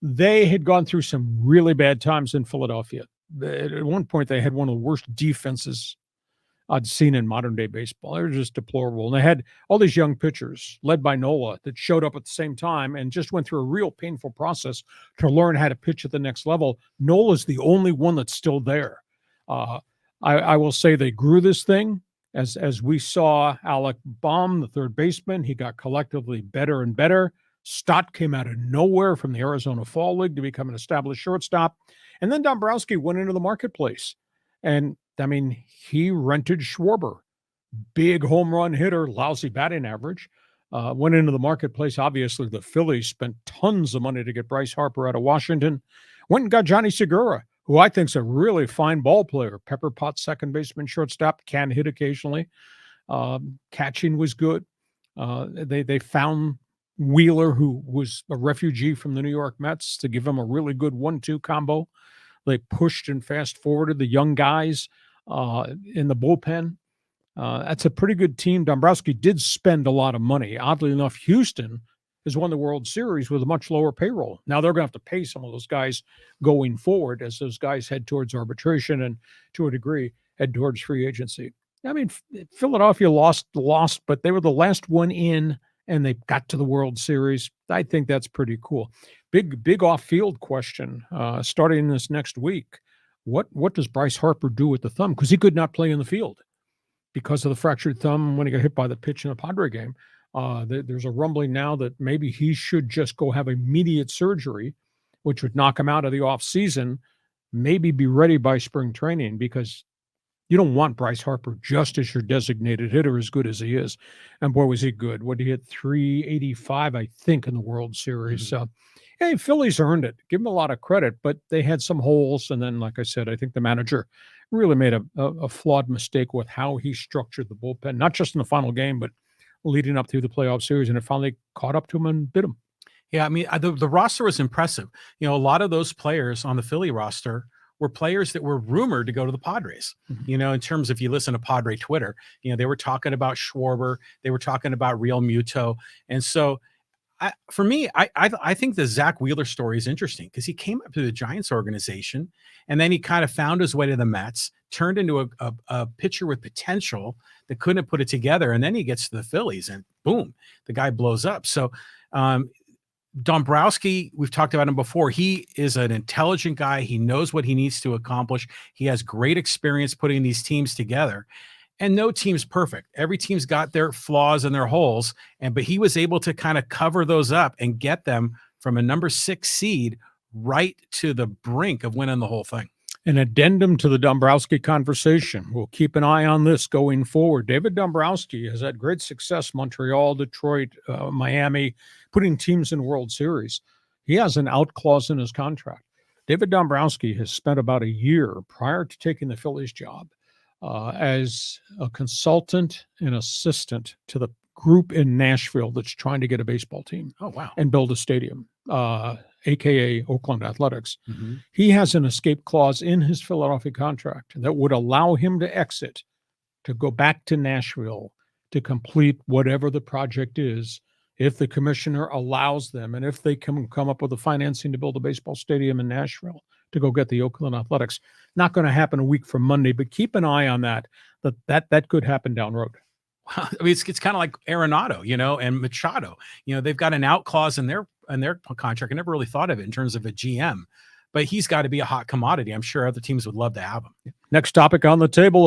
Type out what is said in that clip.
They had gone through some really bad times in Philadelphia. At one point, they had one of the worst defenses I'd seen in modern day baseball. They were just deplorable. And they had all these young pitchers led by Nola that showed up at the same time and just went through a real painful process to learn how to pitch at the next level. Nola's the only one that's still there. Uh, I will say they grew this thing as we saw Alec Baum, the third baseman. He got collectively better and better. Stott came out of nowhere from the Arizona Fall League to become an established shortstop. And then Dombrowski went into the marketplace. And I mean, he rented Schwarber, big home run hitter, lousy batting average. Went into the marketplace. Obviously, the Phillies spent tons of money to get Bryce Harper out of Washington. Went and got Johnny Segura, who I think is a really fine ball player. Pepper Potts, second baseman, shortstop, can hit occasionally. Catching was good. They found Wheeler, who was a refugee from the New York Mets, to give him a really good 1-2 combo. They pushed and fast forwarded the young guys in the bullpen. That's a pretty good team. Dombrowski did spend a lot of money. Oddly enough, Houston has won the World Series with a much lower payroll. Now they're going to have to pay some of those guys going forward as those guys head towards arbitration and, to a degree, head towards free agency. I mean, Philadelphia lost, but they were the last one in, and they got to the World Series. I think that's pretty cool. Big off-field question starting this next week. What does Bryce Harper do with the thumb? Because he could not play in the field because of the fractured thumb when he got hit by the pitch in the Padre game. There's a rumbling now that maybe he should just go have immediate surgery, which would knock him out of the offseason, maybe be ready by spring training, because you don't want Bryce Harper just as your designated hitter, as good as he is. And boy, was he good. What, he hit 385, I think, in the World Series. Mm-hmm. Hey, Phillies earned it. Give them a lot of credit, but they had some holes. And then, like I said, I think the manager really made a flawed mistake with how he structured the bullpen, not just in the final game, but leading up through the playoff series. And it finally caught up to him and bit him. Yeah, I mean, the roster was impressive. You know, a lot of those players on the Philly roster were players that were rumored to go to the Padres. Mm-hmm. You know, in terms, if you listen to Padre Twitter, you know, they were talking about Schwarber, they were talking about Real Muto. And so for me, I think the Zach Wheeler story is interesting because he came up to the Giants organization and then he kind of found his way to the Mets, turned into a pitcher with potential that couldn't put it together. And then he gets to the Phillies and boom, the guy blows up. So Dombrowski, we've talked about him before. He is an intelligent guy. He knows what he needs to accomplish. He has great experience putting these teams together. And no team's perfect. Every team's got their flaws and their holes. But he was able to kind of cover those up and get them from a number 6 seed right to the brink of winning the whole thing. An addendum to the Dombrowski conversation. We'll keep an eye on this going forward. David Dombrowski has had great success, Montreal, Detroit, Miami, putting teams in World Series. He has an out clause in his contract. David Dombrowski has spent about a year prior to taking the Phillies job as a consultant and assistant to the group in Nashville that's trying to get a baseball team. Oh, wow. And build a stadium, a.k.a. Oakland Athletics. Mm-hmm. He has an escape clause in his Philadelphia contract that would allow him to exit, to go back to Nashville, to complete whatever the project is, if the commissioner allows them, and if they can come up with the financing to build a baseball stadium in Nashville, to go get the Oakland Athletics. Not going to happen a week from Monday, but keep an eye on that could happen down the road. I mean, it's kind of like Arenado, you know, and Machado. You know, they've got an out clause in their contract. I never really thought of it in terms of a GM, but he's got to be a hot commodity. I'm sure other teams would love to have him. Next topic on the table